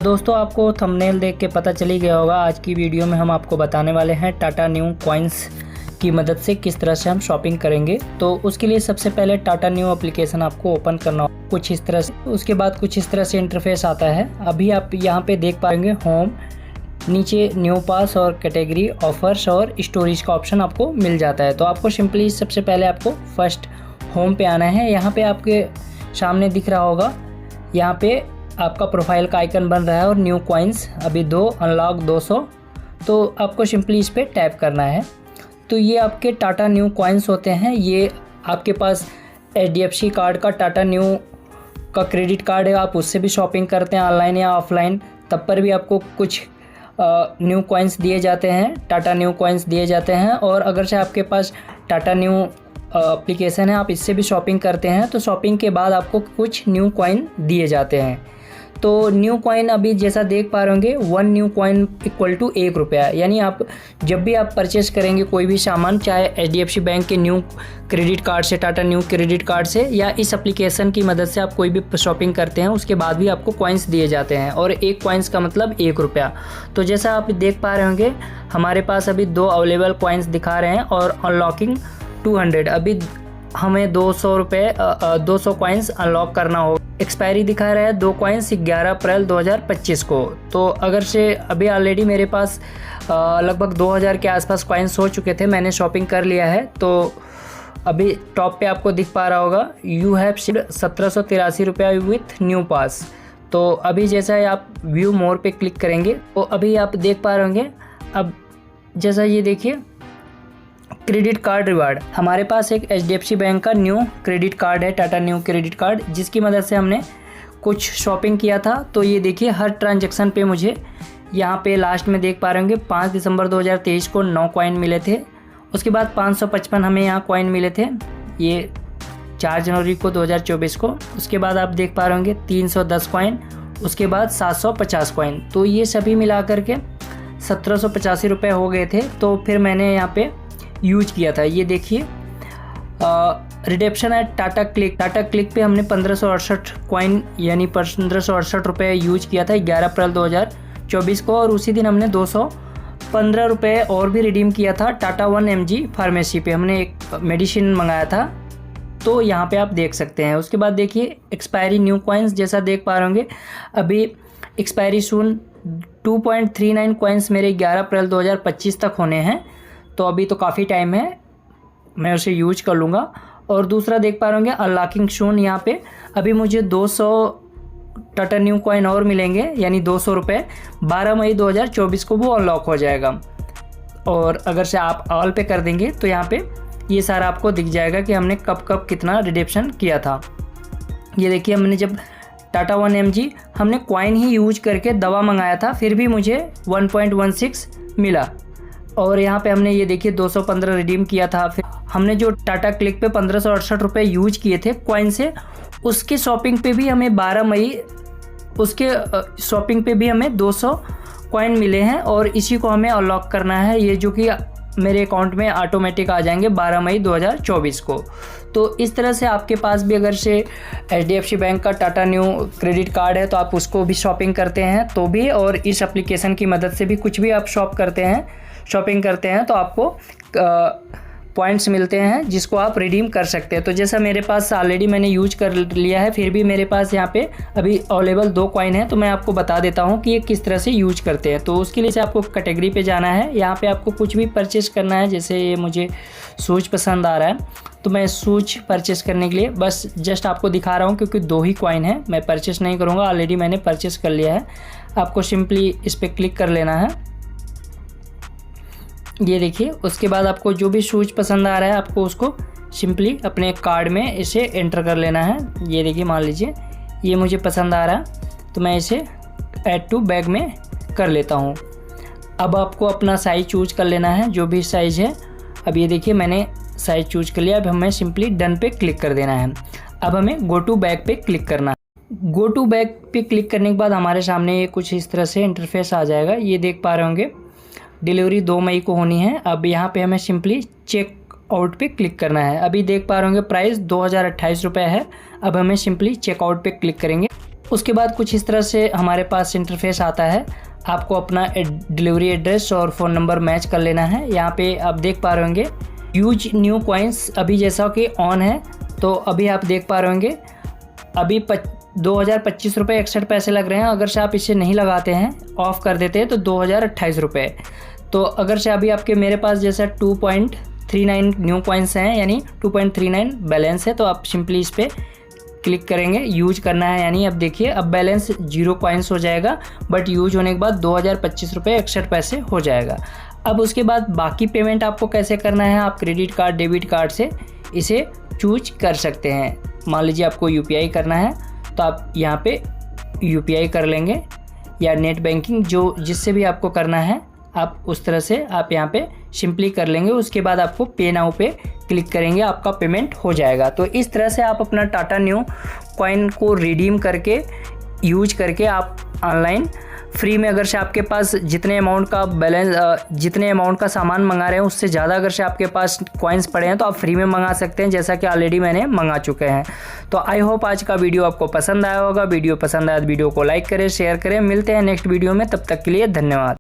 दोस्तों आपको थंबनेल देख के पता चल ही गया होगा, आज की वीडियो में हम आपको बताने वाले हैं टाटा न्यू कॉइन्स की मदद से किस तरह से हम शॉपिंग करेंगे। तो उसके लिए सबसे पहले टाटा न्यू एप्लीकेशन आपको ओपन करना होगा कुछ इस तरह से। उसके बाद कुछ इस तरह से इंटरफेस आता है। अभी आप यहाँ पे देख पाएंगे होम, नीचे न्यू पास और कैटेगरी, ऑफर्स और स्टोरेज का ऑप्शन आपको मिल जाता है। तो आपको सिंपली सबसे पहले आपको फर्स्ट होम पे आना है। यहाँ पे आपके सामने दिख रहा होगा, यहाँ पे आपका प्रोफाइल का आइकन बन रहा है और न्यू कॉइन्स अभी 2 अनलॉक 200। तो आपको सिंपली इस पर टैप करना है। तो ये आपके टाटा न्यू कॉइन्स होते हैं। ये आपके पास HDFC कार्ड का टाटा न्यू का क्रेडिट कार्ड है, आप उससे भी शॉपिंग करते हैं ऑनलाइन या ऑफलाइन, तब पर भी आपको कुछ न्यू कॉइन्स दिए जाते हैं, टाटा न्यू कॉइन्स दिए जाते हैं। और अगर से आपके पास टाटा न्यू एप्लीकेशन है, आप इससे भी शॉपिंग करते हैं, तो शॉपिंग के बाद आपको कुछ न्यू कॉइन दिए जाते हैं। तो न्यू कॉइन अभी जैसा देख पा रहे होंगे, 1 न्यू कॉइन इक्वल टू 1 रुपया। यानी आप जब भी आप परचेस करेंगे कोई भी सामान, चाहे HDFC बैंक के न्यू क्रेडिट कार्ड से, टाटा न्यू क्रेडिट कार्ड से, या इस एप्लीकेशन की मदद से आप कोई भी शॉपिंग करते हैं, उसके बाद भी आपको कॉइन्स दिए जाते हैं। और 1 कॉइन्स का मतलब 1 रुपया। तो जैसा आप देख पा रहे होंगे, हमारे पास अभी 2 अवेलेबल कॉइन्स दिखा रहे हैं और अनलॉकिंग 200। अभी हमें 200 कॉइन्स अनलॉक करना होगा। एक्सपायरी दिखा रहा है 2 कॉइन्स 11 अप्रैल 2025 को। तो अगर से अभी ऑलरेडी मेरे पास लगभग 2000 के आसपास कॉइन्स हो चुके थे, मैंने शॉपिंग कर लिया है। तो अभी टॉप पे आपको दिख पा रहा होगा, यू हैव सीड 1783 रुपया विथ न्यू पास। तो अभी जैसा आप व्यू मोर पे क्लिक करेंगे तो अभी आप देख पा रहे होंगे, अब जैसा ये देखिए क्रेडिट कार्ड रिवार्ड, हमारे पास एक HDFC बैंक का न्यू क्रेडिट कार्ड है, टाटा न्यू क्रेडिट कार्ड, जिसकी मदद से हमने कुछ शॉपिंग किया था। तो ये देखिए हर ट्रांजैक्शन पे मुझे यहाँ पे लास्ट में देख पा रहे होंगे 5 दिसंबर 2023 को 9 कॉइन मिले थे। उसके बाद 555 हमें यहाँ कॉइन मिले थे, ये 4 जनवरी को 2024 को। उसके बाद आप देख पा रहे होंगे 310 कॉइन, उसके बाद 750 कॉइन। तो ये सभी मिला करके 1785 रुपये हो गए थे। तो फिर मैंने यहाँ पे यूज किया था, ये देखिए रिडेप्शन है टाटा क्लिक पे हमने 1568 कॉइन यानी 1568 रुपये यूज किया था 11 अप्रैल 2024 को। और उसी दिन हमने 215 रुपये और भी रिडीम किया था टाटा 1mg फार्मेसी पे, हमने एक मेडिसिन मंगाया था। तो यहाँ पे आप देख सकते हैं। उसके बाद देखिए एक्सपायरी न्यू कॉइन्स, जैसा देख पा रहे होंगे अभी एक्सपायरी सून 2.39 कॉइन्स मेरे 11 अप्रैल 2025 तक होने हैं। तो अभी तो काफ़ी टाइम है, मैं उसे यूज कर लूँगा। और दूसरा देख पा रहे होंगे अनलॉकिंग शून, यहाँ पे अभी मुझे 200 टाटा न्यू कॉइन और मिलेंगे, यानी 200 रुपये। 12 मई 2024 को वो अनलॉक हो जाएगा। और अगर से आप ऑल पे कर देंगे तो यहाँ पे ये सारा आपको दिख जाएगा कि हमने कब कब कितना रिडेप्शन किया था। ये देखिए हमने जब टाटा 1mg हमने कॉइन ही यूज करके दवा मंगाया था, फिर भी मुझे 1.16 मिला। और यहाँ पे हमने ये देखिए 215 रिडीम किया था। फिर हमने जो टाटा क्लिक पे 1568 रुपये यूज किए थे कॉइन से, उसके शॉपिंग पे भी हमें 12 मई उसके शॉपिंग पे भी हमें 200 कॉइन मिले हैं। और इसी को हमें अनलॉक करना है, ये जो कि मेरे अकाउंट में ऑटोमेटिक आ जाएंगे 12 मई 2024 को। तो इस तरह से आपके पास भी अगर से HDFC बैंक का टाटा न्यू क्रेडिट कार्ड है तो आप उसको भी शॉपिंग करते हैं तो भी, और इस एप्लीकेशन की मदद से भी कुछ भी आप शॉपिंग करते हैं तो आपको पॉइंट्स मिलते हैं जिसको आप रिडीम कर सकते हैं। तो जैसा मेरे पास ऑलरेडी मैंने यूज कर लिया है, फिर भी मेरे पास यहाँ पे अभी अवेलेबल 2 कॉइन है, तो मैं आपको बता देता हूँ कि ये किस तरह से यूज करते हैं। तो उसके लिए से आपको कैटेगरी पे जाना है, यहाँ पे आपको कुछ भी परचेस करना है। जैसे ये मुझे शूज पसंद आ रहा है तो मैं शूज परचेस करने के लिए बस जस्ट आपको दिखा रहा हूँ, क्योंकि 2 ही कॉइन है, मैं परचेस नहीं करूँगा, ऑलरेडी मैंने परचेस कर लिया है। आपको सिंपली इस पर क्लिक कर लेना है, ये देखिए। उसके बाद आपको जो भी शूज पसंद आ रहा है आपको उसको सिंपली अपने कार्ड में इसे एंटर कर लेना है। ये देखिए मान लीजिए ये मुझे पसंद आ रहा है तो मैं इसे ऐड टू बैग में कर लेता हूँ। अब आपको अपना साइज़ चूज कर लेना है, जो भी साइज़ है। अब ये देखिए मैंने साइज़ चूज कर लिया। अब हमें सिंपली डन पे क्लिक कर देना है। अब हमें गो टू बैग पे क्लिक करना है। गो टू बैग पे क्लिक करने के बाद हमारे सामने ये कुछ इस तरह से इंटरफेस आ जाएगा। ये देख पा रहे होंगे डिलीवरी 2 मई को होनी है। अब यहाँ पे हमें सिंपली चेक आउट पे क्लिक करना है। अभी देख पा रहे होंगे प्राइस 2028 रुपये है। अब हमें सिंपली चेकआउट पे क्लिक करेंगे। उसके बाद कुछ इस तरह से हमारे पास इंटरफेस आता है। आपको अपना डिलीवरी एड्रेस और फ़ोन नंबर मैच कर लेना है। यहाँ पे आप देख पा रहे होंगे यूज न्यू कॉइन्स अभी जैसा कि ऑन है, तो अभी आप देख पा रहे होंगे अभी 2025 रुपये 61 पैसे लग रहे हैं। अगर से आप इसे नहीं लगाते हैं, ऑफ़ कर देते हैं, तो 2028 रुपये। तो अगर से अभी आपके मेरे पास जैसा 2.39 न्यू कॉइन्स हैं, यानी 2.39 बैलेंस है, तो आप सिंपली इस पर क्लिक करेंगे, यूज करना है। यानी अब देखिए अब बैलेंस 0 कॉइन्स हो जाएगा, बट यूज होने के बाद 2025 रुपये 61 पैसे हो जाएगा। अब उसके बाद बाकी पेमेंट आपको कैसे करना है, आप क्रेडिट कार्ड डेबिट कार्ड से इसे चूज कर सकते हैं। मान लीजिए आपको UPI करना है, तो आप यहाँ पे UPI कर लेंगे, या नेट बैंकिंग जो जिससे भी आपको करना है आप उस तरह से आप यहाँ पे सिंपली कर लेंगे। उसके बाद आपको पे नाउ पे क्लिक करेंगे, आपका पेमेंट हो जाएगा। तो इस तरह से आप अपना टाटा न्यू कॉइन को रिडीम करके यूज करके आप ऑनलाइन फ्री में, अगर से आपके पास जितने अमाउंट का बैलेंस जितने अमाउंट का सामान मंगा रहे हैं उससे ज़्यादा अगर से आपके पास कॉइन्स पड़े हैं तो आप फ्री में मंगा सकते हैं, जैसा कि ऑलरेडी मैंने मंगा चुके हैं। तो आई होप आज का वीडियो आपको पसंद आया होगा। वीडियो पसंद आया तो वीडियो को लाइक करें, शेयर करें। मिलते हैं नेक्स्ट वीडियो में, तब तक के लिए धन्यवाद।